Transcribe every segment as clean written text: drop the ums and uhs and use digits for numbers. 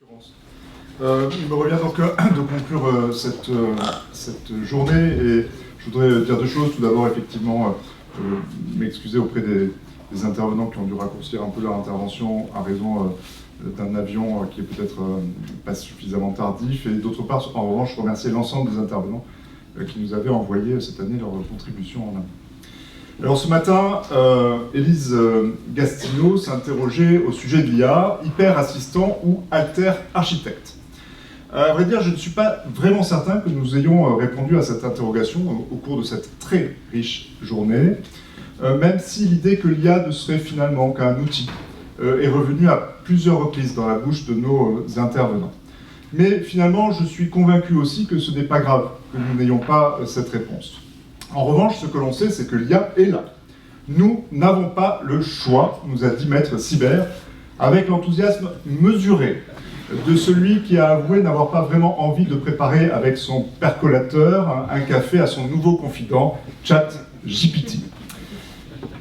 Il me revient donc de conclure cette journée et je voudrais dire deux choses. Tout d'abord, effectivement, m'excuser auprès des intervenants qui ont dû raccourcir un peu leur intervention à raison d'un avion qui est peut-être pas suffisamment tardif. Et d'autre part, en revanche, je remercie l'ensemble des intervenants qui nous avaient envoyé cette année leur contribution en amont. Alors ce matin, Élise Gastineau s'interrogeait au sujet de l'IA, hyper-assistant ou alter-architecte. À vrai dire, je ne suis pas vraiment certain que nous ayons répondu à cette interrogation au cours de cette très riche journée, même si l'idée que l'IA ne serait finalement qu'un outil est revenue à plusieurs reprises dans la bouche de nos intervenants. Mais finalement, je suis convaincu aussi que ce n'est pas grave que nous n'ayons pas cette réponse. En revanche, ce que l'on sait, c'est que l'IA est là. Nous n'avons pas le choix, nous a dit Maître Sibert, avec l'enthousiasme mesuré de celui qui a avoué n'avoir pas vraiment envie de préparer avec son percolateur un café à son nouveau confident, ChatGPT.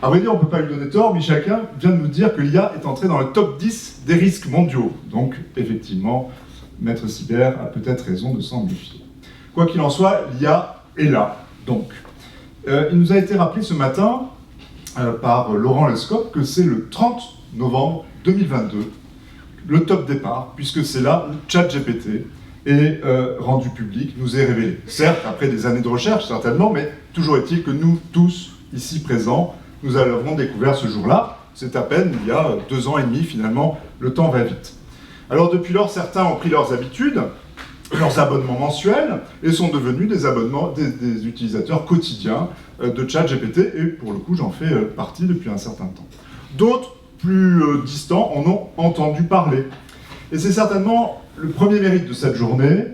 À vrai dire, on ne peut pas lui donner tort, Michel Klein vient de nous dire que l'IA est entrée dans le top 10 des risques mondiaux. Donc, effectivement, Maître Sibert a peut-être raison de s'en méfier. Quoi qu'il en soit, l'IA est là, donc. Il nous a été rappelé ce matin par Laurent Lescop que c'est le 30 novembre 2022, le top départ, puisque c'est là où ChatGPT est rendu public, nous est révélé. Certes, après des années de recherche, certainement, mais toujours est-il que nous, tous, ici présents, nous l'avons découvert ce jour-là. C'est à peine il y a 2 ans et demi, finalement, le temps va vite. Alors depuis lors, certains ont pris leurs habitudes, leurs abonnements mensuels, et sont devenus des utilisateurs quotidiens de ChatGPT, et pour le coup, j'en fais partie depuis un certain temps. D'autres, plus distants, en ont entendu parler. Et c'est certainement le premier mérite de cette journée,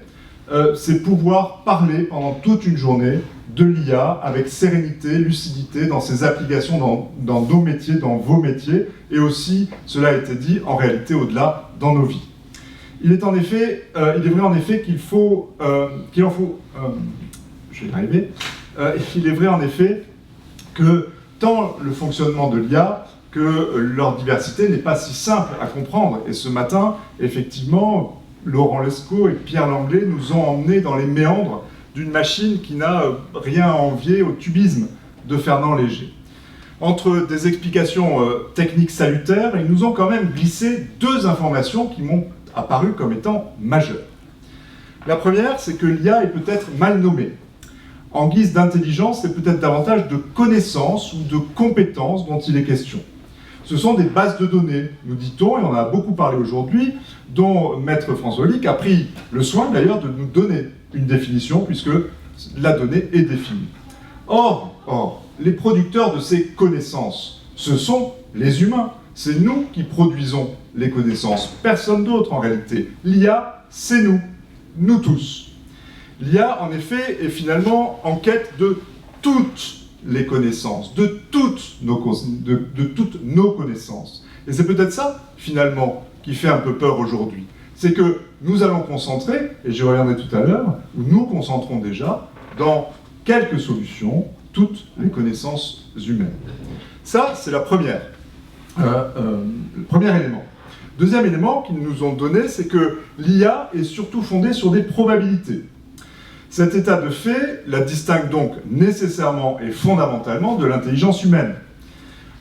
c'est pouvoir parler pendant toute une journée de l'IA avec sérénité, lucidité, dans ses applications dans nos métiers, dans vos métiers, et aussi, cela a été dit, en réalité, au-delà, dans nos vies. Il est vrai en effet qu'il est vrai en effet que tant le fonctionnement de l'IA que leur diversité n'est pas si simple à comprendre. Et ce matin, effectivement, Laurent Lescot et Pierre Langlais nous ont emmenés dans les méandres d'une machine qui n'a rien à envier au tubisme de Fernand Léger. Entre des explications techniques salutaires, ils nous ont quand même glissé 2 informations qui m'ont apparu comme étant majeures. La première, c'est que l'IA est peut-être mal nommée. En guise d'intelligence, c'est peut-être davantage de connaissances ou de compétences dont il est question. Ce sont des bases de données, nous dit-on, et on en a beaucoup parlé aujourd'hui, dont Maître François Lick a pris le soin d'ailleurs de nous donner une définition, puisque la donnée est définie. Or, les producteurs de ces connaissances, ce sont les humains. C'est nous qui produisons les connaissances, personne d'autre en réalité. L'IA, c'est nous tous. L'IA, en effet, est finalement en quête de toutes les connaissances, de toutes nos connaissances. Et c'est peut-être ça, finalement, qui fait un peu peur aujourd'hui. C'est que nous allons concentrer, et j'y reviendrai tout à l'heure, ou nous concentrons déjà, dans quelques solutions, toutes les connaissances humaines. Ça, c'est le premier élément. Deuxième élément qu'ils nous ont donné, c'est que l'IA est surtout fondée sur des probabilités. Cet état de fait la distingue donc nécessairement et fondamentalement de l'intelligence humaine.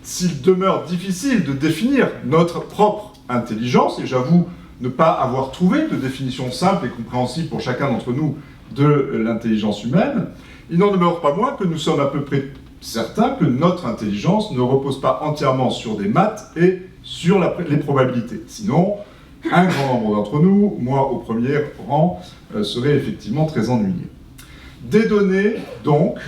S'il demeure difficile de définir notre propre intelligence, et j'avoue ne pas avoir trouvé de définition simple et compréhensible pour chacun d'entre nous de l'intelligence humaine, il n'en demeure pas moins que nous sommes à peu près certains que notre intelligence ne repose pas entièrement sur des maths et sur les probabilités. Sinon, un grand nombre d'entre nous, moi au premier rang, serait effectivement très ennuyé. Des données, donc,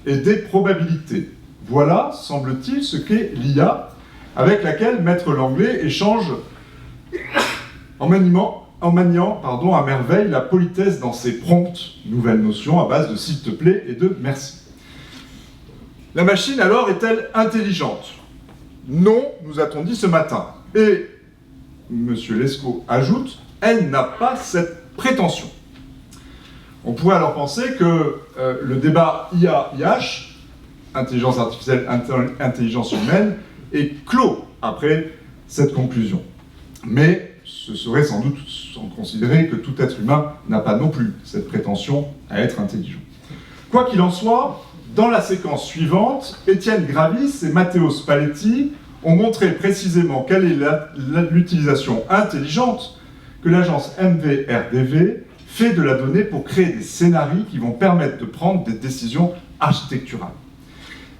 et des probabilités. Voilà, semble-t-il, ce qu'est l'IA, avec laquelle Maître Langlais échange en maniant à merveille la politesse dans ses prompts, nouvelle notion à base de s'il te plaît et de merci. La machine, alors, est-elle intelligente? Non, nous a-t-on dit ce matin. Et M. Lescot ajoute, elle n'a pas cette prétention. On pourrait alors penser que le débat IA-IH, intelligence artificielle, intelligence humaine, est clos après cette conclusion. Mais ce serait sans doute sans considérer que tout être humain n'a pas non plus cette prétention à être intelligent. Quoi qu'il en soit, dans la séquence suivante, Étienne Gravis et Matteo Spalletti ont montré précisément quelle est l'utilisation intelligente que l'agence MVRDV fait de la donnée pour créer des scénarios qui vont permettre de prendre des décisions architecturales.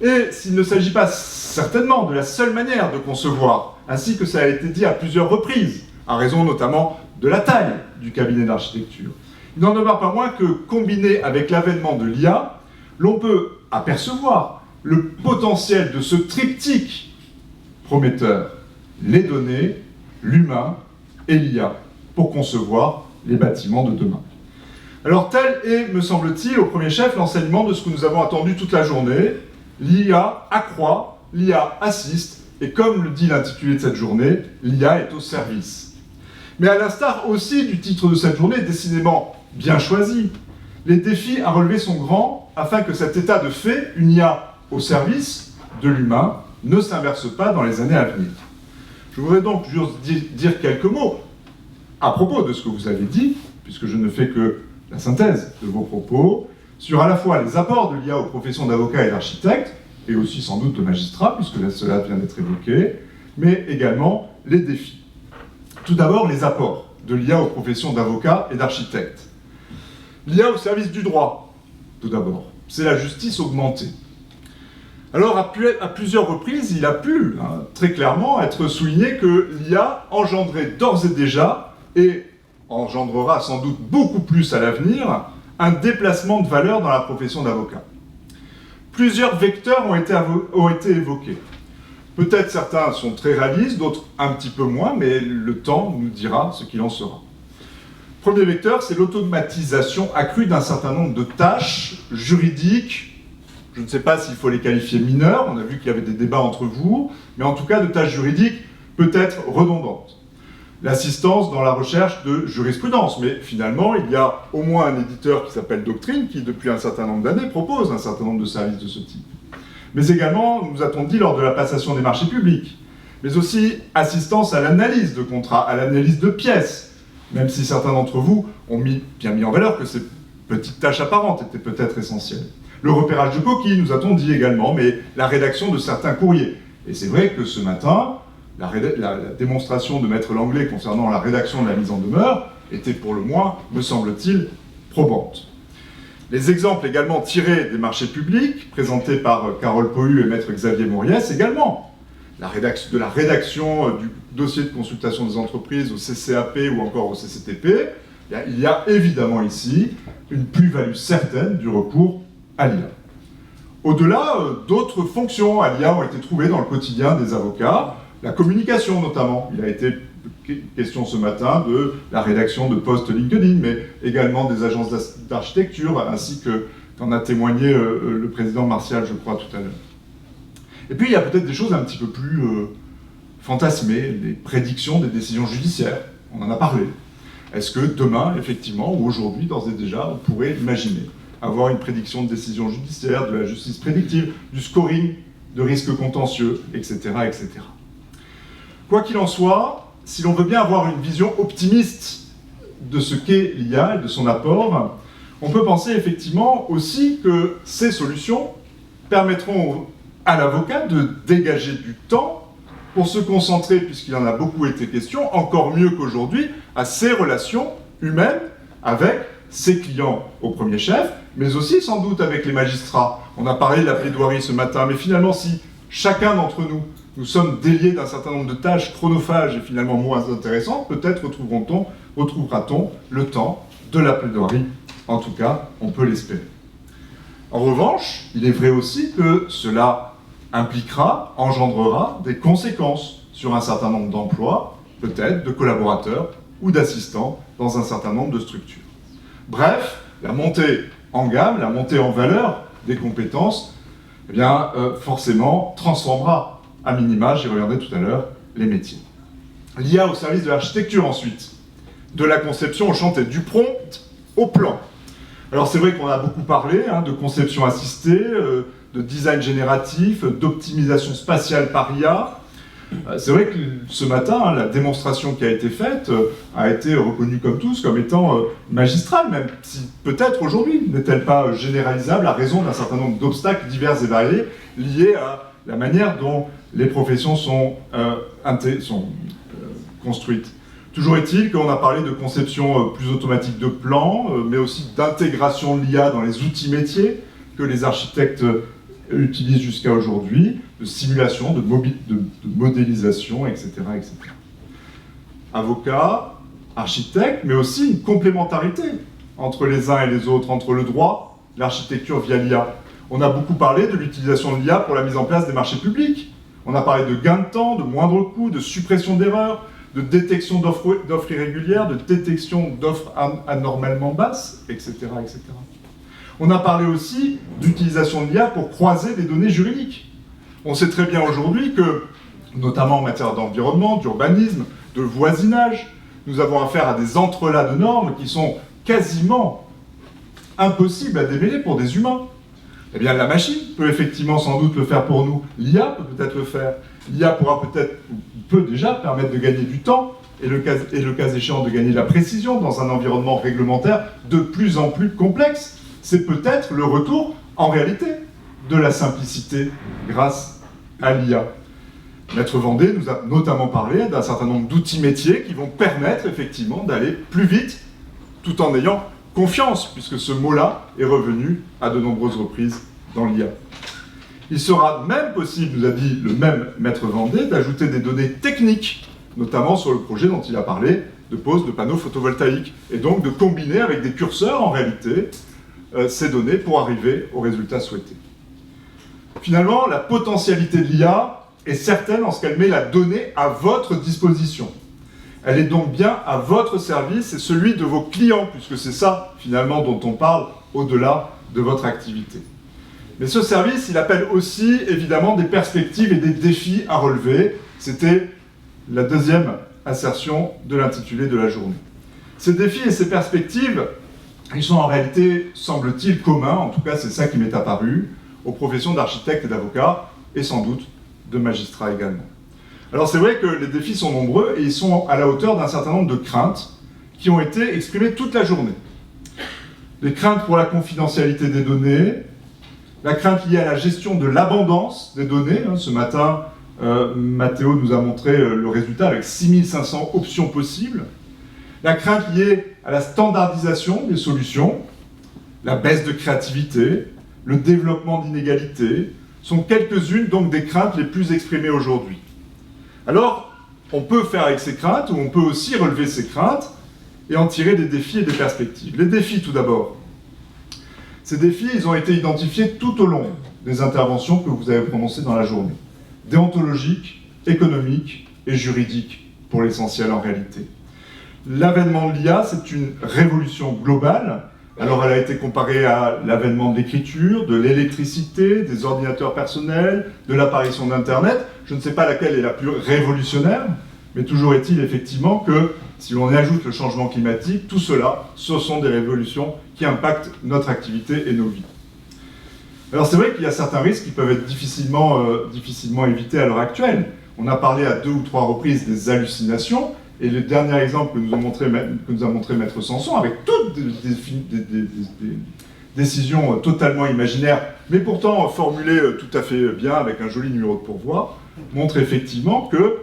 Et s'il ne s'agit pas certainement de la seule manière de concevoir, ainsi que ça a été dit à plusieurs reprises, à raison notamment de la taille du cabinet d'architecture, il n'en demeure pas moins que, combiné avec l'avènement de l'IA, l'on peut apercevoir le potentiel de ce triptyque prometteur, les données, l'humain et l'IA, pour concevoir les bâtiments de demain. Alors tel est, me semble-t-il, au premier chef, l'enseignement de ce que nous avons attendu toute la journée. L'IA accroît, l'IA assiste, et comme le dit l'intitulé de cette journée, l'IA est au service. Mais à l'instar aussi du titre de cette journée, décidément bien choisi, les défis à relever sont grands afin que cet état de fait, une IA au service de l'humain, ne s'inverse pas dans les années à venir. Je voudrais donc juste dire quelques mots à propos de ce que vous avez dit, puisque je ne fais que la synthèse de vos propos, sur à la fois les apports de l'IA aux professions d'avocats et d'architectes, et aussi sans doute de magistrats, puisque cela vient d'être évoqué, mais également les défis. Tout d'abord, les apports de l'IA aux professions d'avocats et d'architectes. L'IA au service du droit, tout d'abord. C'est la justice augmentée. Alors, à plusieurs reprises, il a pu très clairement être souligné que l'IA engendrait d'ores et déjà, et engendrera sans doute beaucoup plus à l'avenir, un déplacement de valeur dans la profession d'avocat. Plusieurs vecteurs ont été évoqués. Peut-être certains sont très réalistes, d'autres un petit peu moins, mais le temps nous dira ce qu'il en sera. Premier vecteur, c'est l'automatisation accrue d'un certain nombre de tâches juridiques. Je ne sais pas s'il faut les qualifier mineures, on a vu qu'il y avait des débats entre vous, mais en tout cas de tâches juridiques peut-être redondantes. L'assistance dans la recherche de jurisprudence, mais finalement, il y a au moins un éditeur qui s'appelle Doctrine, qui depuis un certain nombre d'années propose un certain nombre de services de ce type. Mais également, nous a-t-on dit lors de la passation des marchés publics, mais aussi assistance à l'analyse de contrats, à l'analyse de pièces, même si certains d'entre vous ont bien mis en valeur que ces petites tâches apparentes étaient peut-être essentielles. Le repérage de coquilles, nous a-t-on dit également, mais la rédaction de certains courriers. Et c'est vrai que ce matin, la démonstration de Maître Langlais concernant la rédaction de la mise en demeure était pour le moins, me semble-t-il, probante. Les exemples également tirés des marchés publics, présentés par Carole Pohu et Maître Xavier Mauriès également, de la rédaction du dossier de consultation des entreprises au CCAP ou encore au CCTP, il y a évidemment ici une plus-value certaine du recours à l'IA. Au-delà, d'autres fonctions à l'IA ont été trouvées dans le quotidien des avocats, la communication notamment. Il a été question ce matin de la rédaction de posts LinkedIn, mais également des agences d'architecture, ainsi qu'en a témoigné le président Martial, je crois, tout à l'heure. Et puis il y a peut-être des choses un petit peu plus fantasmées, les prédictions des décisions judiciaires. On en a parlé. Est-ce que demain, effectivement, ou aujourd'hui, d'ores et déjà, on pourrait imaginer avoir une prédiction de décision judiciaire, de la justice prédictive, du scoring de risques contentieux, etc., etc. Quoi qu'il en soit, si l'on veut bien avoir une vision optimiste de ce qu'est l'IA et de son apport, on peut penser effectivement aussi que ces solutions permettront à l'avocat de dégager du temps pour se concentrer, puisqu'il en a beaucoup été question, encore mieux qu'aujourd'hui, à ses relations humaines avec ses clients au premier chef, mais aussi sans doute avec les magistrats. On a parlé de la plaidoirie ce matin, mais finalement si chacun d'entre nous, nous sommes déliés d'un certain nombre de tâches chronophages et finalement moins intéressantes, peut-être retrouvera-t-on le temps de la plaidoirie. En tout cas, on peut l'espérer. En revanche, il est vrai aussi que cela engendrera des conséquences sur un certain nombre d'emplois, peut-être de collaborateurs ou d'assistants dans un certain nombre de structures. Bref, la montée en gamme, la montée en valeur des compétences, eh bien, forcément transformera, à minima, j'y reviendrai tout à l'heure, les métiers. L'IA au service de l'architecture ensuite, de la conception au chantier, du prompt au plan. Alors c'est vrai qu'on a beaucoup parlé de conception assistée, de design génératif, d'optimisation spatiale par IA. C'est vrai que ce matin, la démonstration qui a été faite a été reconnue comme tous, comme étant magistrale, même si peut-être aujourd'hui n'est-elle pas généralisable à raison d'un certain nombre d'obstacles divers et variés liés à la manière dont les professions sont construites. Toujours est-il qu'on a parlé de conception plus automatique de plans, mais aussi d'intégration de l'IA dans les outils métiers que les architectes utilisent jusqu'à aujourd'hui, de simulation, de modélisation, etc., etc. Avocats, architectes, mais aussi une complémentarité entre les uns et les autres, entre le droit, l'architecture via l'IA. On a beaucoup parlé de l'utilisation de l'IA pour la mise en place des marchés publics. On a parlé de gains de temps, de moindres coûts, de suppression d'erreurs, de détection d'offres irrégulières, de détection d'offres anormalement basses, etc., etc. On a parlé aussi d'utilisation de l'IA pour croiser des données juridiques. On sait très bien aujourd'hui que, notamment en matière d'environnement, d'urbanisme, de voisinage, nous avons affaire à des entrelacs de normes qui sont quasiment impossibles à démêler pour des humains. Eh bien, la machine peut effectivement sans doute le faire pour nous. L'IA peut peut-être le faire. L'IA pourra peut-être, peut déjà permettre de gagner du temps et le cas échéant de gagner de la précision dans un environnement réglementaire de plus en plus complexe. C'est peut-être le retour, en réalité, de la simplicité grâce à l'IA. Maître Vendée nous a notamment parlé d'un certain nombre d'outils métiers qui vont permettre effectivement d'aller plus vite, tout en ayant confiance, puisque ce mot-là est revenu à de nombreuses reprises dans l'IA. Il sera même possible, nous a dit le même Maître Vendée, d'ajouter des données techniques, notamment sur le projet dont il a parlé, de pose de panneaux photovoltaïques, et donc de combiner avec des curseurs, en réalité, ces données pour arriver au résultat souhaité. Finalement, la potentialité de l'IA est certaine en ce qu'elle met la donnée à votre disposition. Elle est donc bien à votre service et celui de vos clients, puisque c'est ça, finalement, dont on parle au-delà de votre activité. Mais ce service, il appelle aussi, évidemment, des perspectives et des défis à relever. C'était la deuxième assertion de l'intitulé de la journée. Ces défis et ces perspectives, ils sont en réalité, semble-t-il, communs, en tout cas c'est ça qui m'est apparu, aux professions d'architectes et d'avocats, et sans doute de magistrats également. Alors c'est vrai que les défis sont nombreux et ils sont à la hauteur d'un certain nombre de craintes qui ont été exprimées toute la journée. Les craintes pour la confidentialité des données, la crainte liée à la gestion de l'abondance des données. Ce matin, Mathéo nous a montré le résultat avec 6500 options possibles. La crainte liée à la standardisation des solutions, la baisse de créativité, le développement d'inégalités, sont quelques-unes donc des craintes les plus exprimées aujourd'hui. Alors, on peut faire avec ces craintes, ou on peut aussi relever ces craintes et en tirer des défis et des perspectives. Les défis, tout d'abord. Ces défis, ils ont été identifiés tout au long des interventions que vous avez prononcées dans la journée. Déontologiques, économiques et juridiques, pour l'essentiel en réalité. L'avènement de l'IA, c'est une révolution globale. Alors elle a été comparée à l'avènement de l'écriture, de l'électricité, des ordinateurs personnels, de l'apparition d'Internet. Je ne sais pas laquelle est la plus révolutionnaire, mais toujours est-il effectivement que si l'on y ajoute le changement climatique, tout cela, ce sont des révolutions qui impactent notre activité et nos vies. Alors c'est vrai qu'il y a certains risques qui peuvent être difficilement évités à l'heure actuelle. On a parlé à 2 ou 3 reprises des hallucinations, et le dernier exemple que nous a montré Maître Sanson, avec toutes des décisions totalement imaginaires, mais pourtant formulées tout à fait bien, avec un joli numéro de pourvoi, montre effectivement que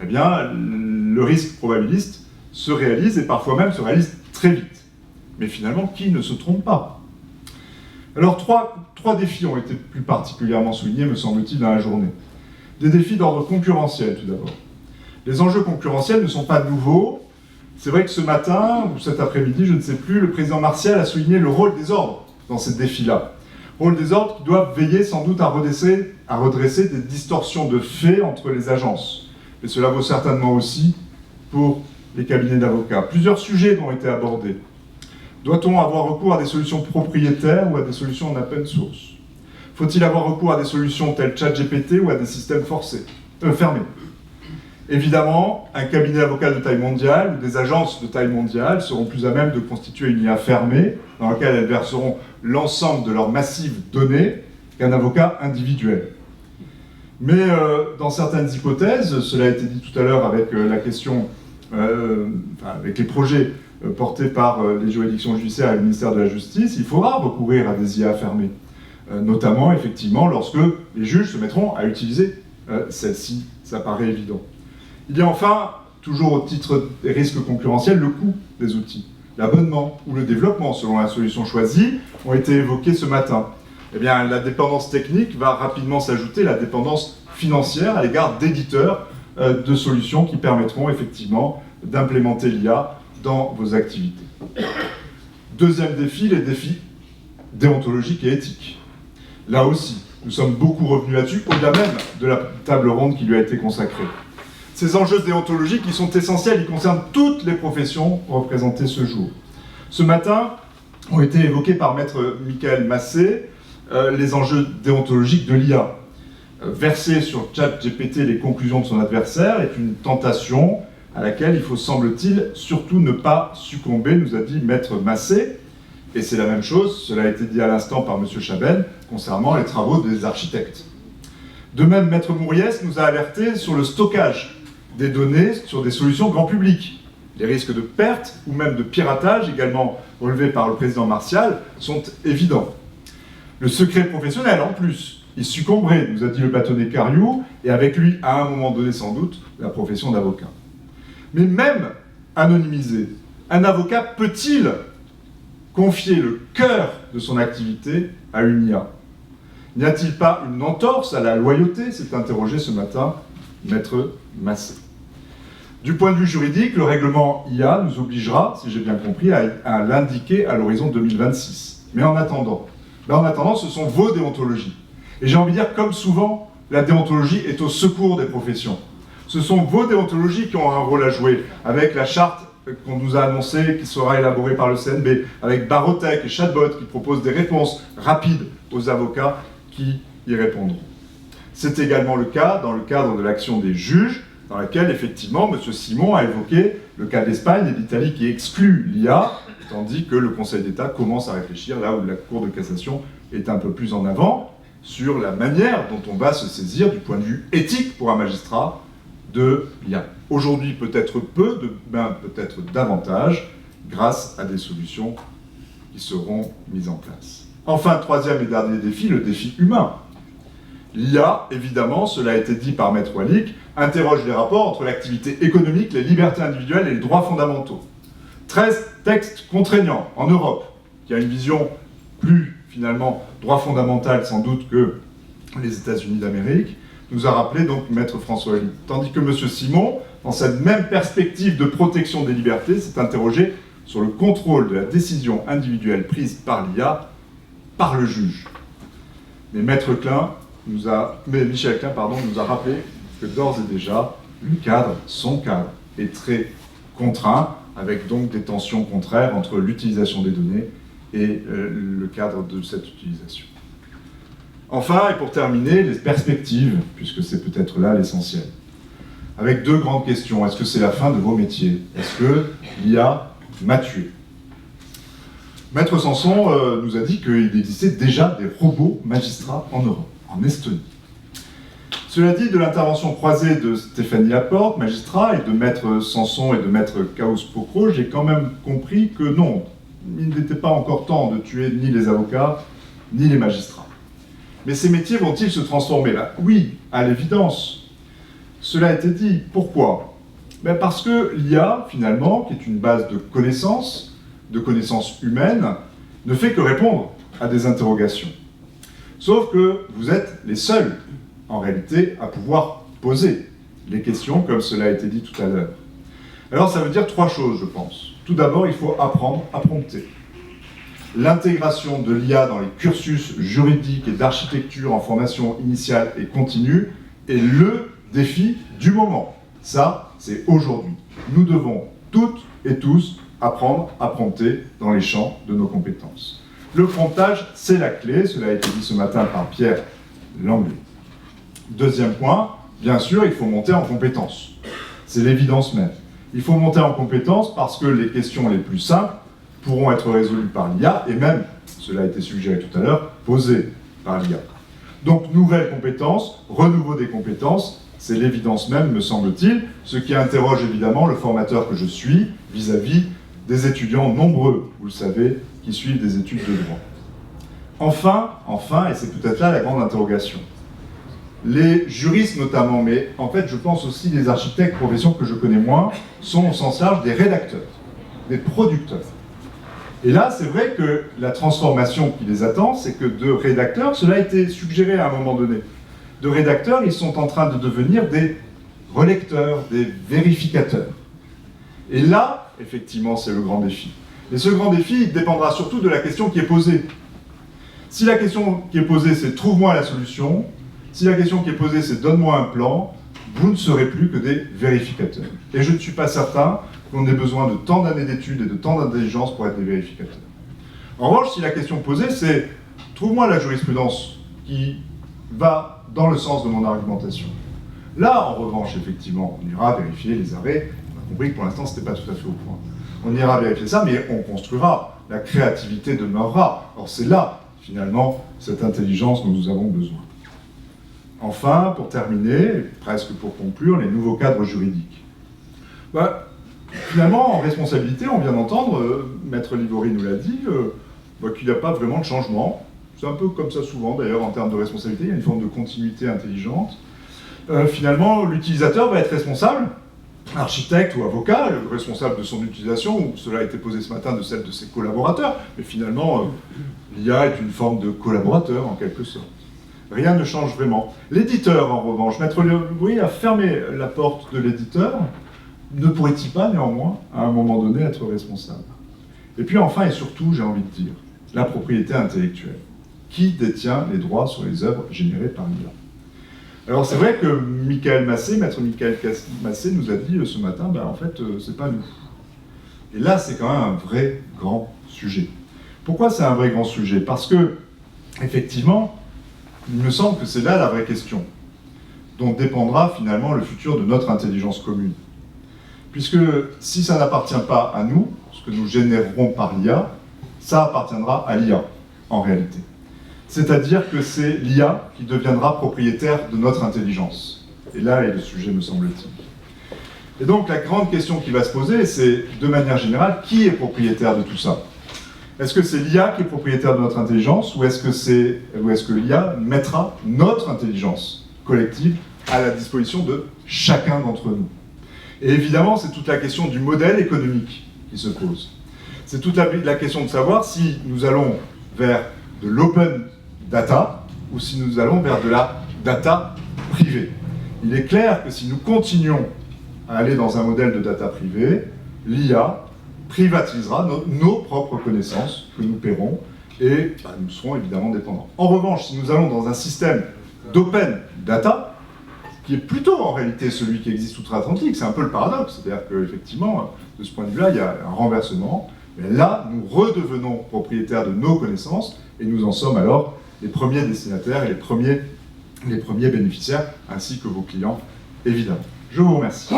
eh bien, le risque probabiliste se réalise, et parfois même se réalise très vite. Mais finalement, qui ne se trompe pas? Alors, trois défis ont été plus particulièrement soulignés, me semble-t-il, dans la journée. Des défis d'ordre concurrentiel, tout d'abord. Les enjeux concurrentiels ne sont pas nouveaux. C'est vrai que ce matin, ou cet après-midi, je ne sais plus, le président Martial a souligné le rôle des ordres dans ces défis-là. Rôle des ordres qui doivent veiller sans doute à redresser des distorsions de faits entre les agences. Et cela vaut certainement aussi pour les cabinets d'avocats. Plusieurs sujets ont été abordés. Doit-on avoir recours à des solutions propriétaires ou à des solutions en open source? Faut-il avoir recours à des solutions telles ChatGPT ou à des systèmes fermés? Évidemment, un cabinet d'avocats de taille mondiale ou des agences de taille mondiale seront plus à même de constituer une IA fermée dans laquelle elles verseront l'ensemble de leurs massives données qu'un avocat individuel. Mais dans certaines hypothèses, cela a été dit tout à l'heure avec la question, avec les projets portés par les juridictions judiciaires et le ministère de la Justice, il faudra recourir à des IA fermées, notamment effectivement lorsque les juges se mettront à utiliser celle-ci, ça paraît évident. Il y a enfin, toujours au titre des risques concurrentiels, le coût des outils. L'abonnement ou le développement, selon la solution choisie, ont été évoqués ce matin. Eh bien, la dépendance technique va rapidement s'ajouter la dépendance financière à l'égard d'éditeurs de solutions qui permettront effectivement d'implémenter l'IA dans vos activités. Deuxième défi, les défis déontologiques et éthiques. Là aussi, nous sommes beaucoup revenus là-dessus, au-delà même de la table ronde qui lui a été consacrée. Ces enjeux déontologiques, ils sont essentiels, ils concernent toutes les professions représentées ce jour. Ce matin, ont été évoqués par maître Michael Massé les enjeux déontologiques de l'IA. Verser sur ChatGPT les conclusions de son adversaire est une tentation à laquelle il faut, semble-t-il, surtout ne pas succomber, nous a dit maître Massé. Et c'est la même chose, cela a été dit à l'instant par M. Chaben, concernant les travaux des architectes. De même, maître Mouriès nous a alerté sur le stockage des données sur des solutions grand public. Les risques de perte ou même de piratage, également relevés par le président Martial, sont évidents. Le secret professionnel, en plus, il succomberait, nous a dit le bâtonnier Cariou, et avec lui, à un moment donné sans doute, la profession d'avocat. Mais même anonymisé, un avocat peut-il confier le cœur de son activité à une IA? N'y a-t-il pas une entorse à la loyauté, s'est interrogé ce matin maître Massé. Du point de vue juridique, le règlement IA nous obligera, si j'ai bien compris, à l'indiquer à l'horizon 2026. Mais en attendant, ce sont vos déontologies. Et j'ai envie de dire, comme souvent, la déontologie est au secours des professions. Ce sont vos déontologies qui ont un rôle à jouer, avec la charte qu'on nous a annoncée, qui sera élaborée par le CNB, avec Barotech et Chatbot, qui proposent des réponses rapides aux avocats qui y répondront. C'est également le cas dans le cadre de l'action des juges, dans laquelle, effectivement, M. Simon a évoqué le cas d'Espagne et d'Italie qui exclut l'IA, tandis que le Conseil d'État commence à réfléchir, là où la Cour de cassation est un peu plus en avant, sur la manière dont on va se saisir du point de vue éthique pour un magistrat de l'IA. Aujourd'hui, peut-être peu, demain peut-être davantage, grâce à des solutions qui seront mises en place. Enfin, troisième et dernier défi, le défi humain. L'IA, évidemment, cela a été dit par Maître Walik, interroge les rapports entre l'activité économique, les libertés individuelles et les droits fondamentaux. 13 textes contraignants en Europe, qui a une vision plus, finalement, droit fondamental sans doute que les États-Unis d'Amérique, nous a rappelé donc Maître François Walik. Tandis que M. Simon, dans cette même perspective de protection des libertés, s'est interrogé sur le contrôle de la décision individuelle prise par l'IA par le juge. Mais Michel Klein nous a rappelé que d'ores et déjà, son cadre est très contraint, avec donc des tensions contraires entre l'utilisation des données et le cadre de cette utilisation. Enfin, et pour terminer, les perspectives, puisque c'est peut-être là l'essentiel. Avec deux grandes questions. Est-ce que c'est la fin de vos métiers? Est-ce que l'IA m'a tué? Maître Sanson nous a dit qu'il existait déjà des robots magistrats en Europe, en Estonie. Cela dit, de l'intervention croisée de Stéphanie Laporte, magistrat, et de Maître Sanson et de Maître Chaos-Pocro, j'ai quand même compris que non, il n'était pas encore temps de tuer ni les avocats, ni les magistrats. Mais ces métiers vont-ils se transformer là? Oui, à l'évidence. Cela a été dit. Pourquoi? Parce que l'IA, finalement, qui est une base de connaissances humaines, ne fait que répondre à des interrogations. Sauf que vous êtes les seuls, en réalité, à pouvoir poser les questions, comme cela a été dit tout à l'heure. Alors ça veut dire trois choses, je pense. Tout d'abord, il faut apprendre à prompter. L'intégration de l'IA dans les cursus juridiques et d'architecture en formation initiale et continue est le défi du moment. Ça, c'est aujourd'hui. Nous devons toutes et tous apprendre à prompter dans les champs de nos compétences. Le promptage, c'est la clé, cela a été dit ce matin par Pierre Langlais. Deuxième point, bien sûr, il faut monter en compétences. C'est l'évidence même. Il faut monter en compétences parce que les questions les plus simples pourront être résolues par l'IA et même, cela a été suggéré tout à l'heure, posées par l'IA. Donc nouvelles compétences, renouveau des compétences, c'est l'évidence même, me semble-t-il, ce qui interroge évidemment le formateur que je suis vis-à-vis des étudiants nombreux, vous le savez, qui suivent des études de droit. Enfin, et c'est peut-être là la grande interrogation, les juristes notamment, mais en fait je pense aussi les architectes, profession que je connais moins, sont au sens large des rédacteurs, des producteurs. Et là, c'est vrai que la transformation qui les attend, c'est que de rédacteurs, cela a été suggéré à un moment donné, de rédacteurs, ils sont en train de devenir des relecteurs, des vérificateurs. Et là, effectivement, c'est le grand défi. Et ce grand défi, il dépendra surtout de la question qui est posée. Si la question qui est posée, c'est « trouve-moi la solution », si la question qui est posée, c'est « donne-moi un plan », vous ne serez plus que des vérificateurs. Et je ne suis pas certain qu'on ait besoin de tant d'années d'études et de tant d'intelligence pour être des vérificateurs. En revanche, si la question posée, c'est « trouve-moi la jurisprudence qui va dans le sens de mon argumentation ». Là, en revanche, effectivement, on ira vérifier les arrêts. On a compris que pour l'instant, ce n'était pas tout à fait au point. On ira vérifier ça, mais on construira. La créativité demeurera. Or, c'est là, finalement, cette intelligence dont nous avons besoin. Enfin, pour terminer, presque pour conclure, les nouveaux cadres juridiques. Finalement, en responsabilité, on vient d'entendre, Maître Livory nous l'a dit, qu'il n'y a pas vraiment de changement. C'est un peu comme ça souvent, d'ailleurs, en termes de responsabilité, il y a une forme de continuité intelligente. Finalement, l'utilisateur va être responsable, architecte ou avocat, responsable de son utilisation, ou cela a été posé ce matin de celle de ses collaborateurs, mais finalement, l'IA est une forme de collaborateur, en quelque sorte. Rien ne change vraiment. L'éditeur, en revanche, Maître Livory a fermé la porte de l'éditeur. Ne pourrait-il pas, néanmoins, à un moment donné, être responsable? Et puis enfin et surtout, j'ai envie de dire, la propriété intellectuelle. Qui détient les droits sur les œuvres générées par l'IA? Alors c'est vrai que Maître Michael Massé nous a dit ce matin, en fait, c'est pas nous. Et là, c'est quand même un vrai grand sujet. Pourquoi c'est un vrai grand sujet? Parce que, effectivement, il me semble que c'est là la vraie question, dont dépendra finalement le futur de notre intelligence commune. Puisque si ça n'appartient pas à nous, ce que nous générerons par l'IA, ça appartiendra à l'IA, en réalité. C'est-à-dire que c'est l'IA qui deviendra propriétaire de notre intelligence. Et là est le sujet, me semble-t-il. Et donc la grande question qui va se poser, c'est, de manière générale, qui est propriétaire de tout ça? Est-ce que c'est l'IA qui est propriétaire de notre intelligence, ou est-ce que l'IA mettra notre intelligence collective à la disposition de chacun d'entre nous? Et évidemment, c'est toute la question du modèle économique qui se pose. C'est toute la question de savoir si nous allons vers de l'open data ou si nous allons vers de la data privée. Il est clair que si nous continuons à aller dans un modèle de data privée, l'IA privatisera nos propres connaissances que nous paierons et nous serons évidemment dépendants. En revanche, si nous allons dans un système d'open data, qui est plutôt en réalité celui qui existe outre-Atlantique, c'est un peu le paradoxe, c'est-à-dire qu'effectivement, de ce point de vue-là, il y a un renversement, mais là, nous redevenons propriétaires de nos connaissances et nous en sommes alors les premiers destinataires et les premiers bénéficiaires, ainsi que vos clients, évidemment. Je vous remercie.